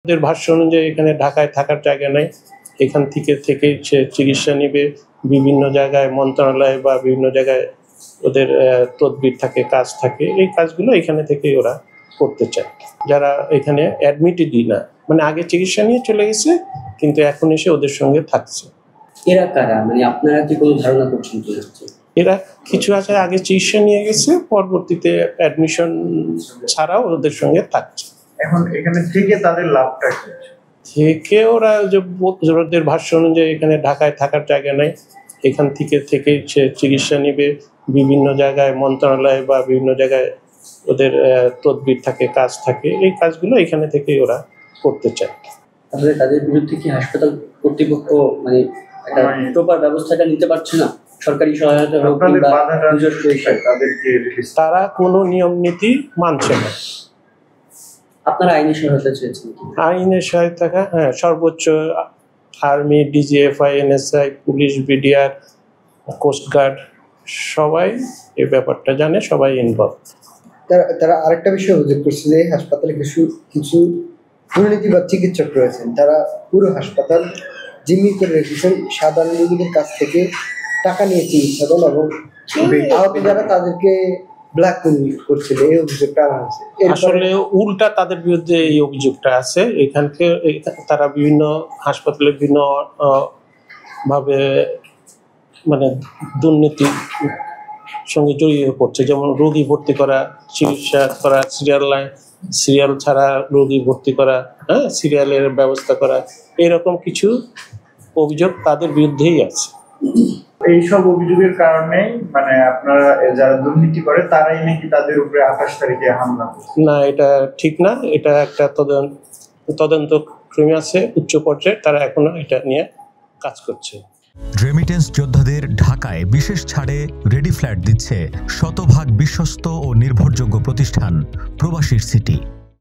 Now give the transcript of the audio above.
ওদের ভাষ্য অনুযায়ী এখানে ঢাকায় থাকার জায়গা নাই, এখান থেকে সে চিকিৎসা নেবে, বিভিন্ন জায়গায় মন্ত্রণালয় বা বিভিন্ন জায়গায় ওদের তদবির থাকে, কাজ থাকে, এই কাজগুলো এখানে থেকেই ওরা করতে চায়। যারা এখানে অ্যাডমিটেডই না, মানে আগে চিকিৎসা নিয়ে চলে গেছে কিন্তু এখন এসে ওদের সঙ্গে থাকছে। এরা কারা, মানে আপনারা কি কোনো ধারণা করছেন কি? এরা কিছু আছে আগে চিকিৎসা নিয়ে গেছে, পরবর্তীতে অ্যাডমিশন ছাড়াও ওদের সঙ্গে থাকছে। এখন এখানে থেকে তাদের লাভটা কি? থেকে ওরা ওদের ভাষ্য অনুযায়ী এখানে ঢাকায় থাকার জায়গা নাই, এখান থেকে সে চিকিৎসা নেবে, বিভিন্ন জায়গায় মন্ত্রণালয় বা বিভিন্ন জায়গায় ওদের তদবির থাকে, কাজ থাকে, এই কাজগুলো এখানে থেকেই ওরা করতে চায়। তাহলে তাদের বিরুদ্ধে কি হাসপাতাল কর্তৃপক্ষ মানে একটা প্রপার ব্যবস্থাটা নিতে পারছে না? সরকারি সহায়তা হোক কিংবা তারা কোনো নিয়ম নীতি মানছে না। আপনারা আইনি সহায়তা চেয়েছেন? আইনের সহায়তা, হ্যাঁ, সর্বোচ্চ army, DGFI, NSI, police, BDR, coastguard সবাই এই ব্যাপারটা জানে, সবাই ইনভলভ। তারা আরেকটা বিষয় অভিযোগ করছে যে হাসপাতালে কিছু দুর্নীতিবাদ চিকিৎসক রয়েছেন, তারা পুরো হাসপাতাল জিম্মি করে রেখেছেন, সাধারণ রোগীদের কাছ থেকে টাকা নিয়ে চিকিৎসা দেন এবং আহত যারা তাদেরকে ব্ল্যাকমেইল করছিল, এই অভিযোগটা আনা হয়েছে। আসলে উল্টা তাদের বিরুদ্ধে এই অভিযোগটা আছে। এখানকে তারা বিভিন্ন হাসপাতালে বিভিন্ন ভাবে মানে দুর্নীতির সঙ্গে জড়িয়ে পড়ছে, যেমন রোগী ভর্তি করা, চিকিৎসা করা, সিরিয়াল ছাড়া রোগী ভর্তি করা, হ্যাঁ, সিরিয়ালের ব্যবস্থা করা, এরকম কিছু অভিযোগ তাদের বিরুদ্ধেই আছে। এইসব অভিযোগের কারণে মানে আপনারা যারা দুর্নীতি করে তারাই নাকি তাদের উপরে 28 তারিখে হামলা করছে? না, এটা ঠিক না। এটা একটা তদন্ত ক্রমে আছে উচ্চ পর্যায়ে, তারা এখনো এটা নিয়ে কাজ করছে। রেমিটেন্স যোদ্ধাদের ঢাকায় বিশেষ ছাড়ে রেডি ফ্ল্যাট দিচ্ছে শতভাগ বিশ্বস্ত ও নির্ভরযোগ্য প্রতিষ্ঠান প্রবাসীর সিটি।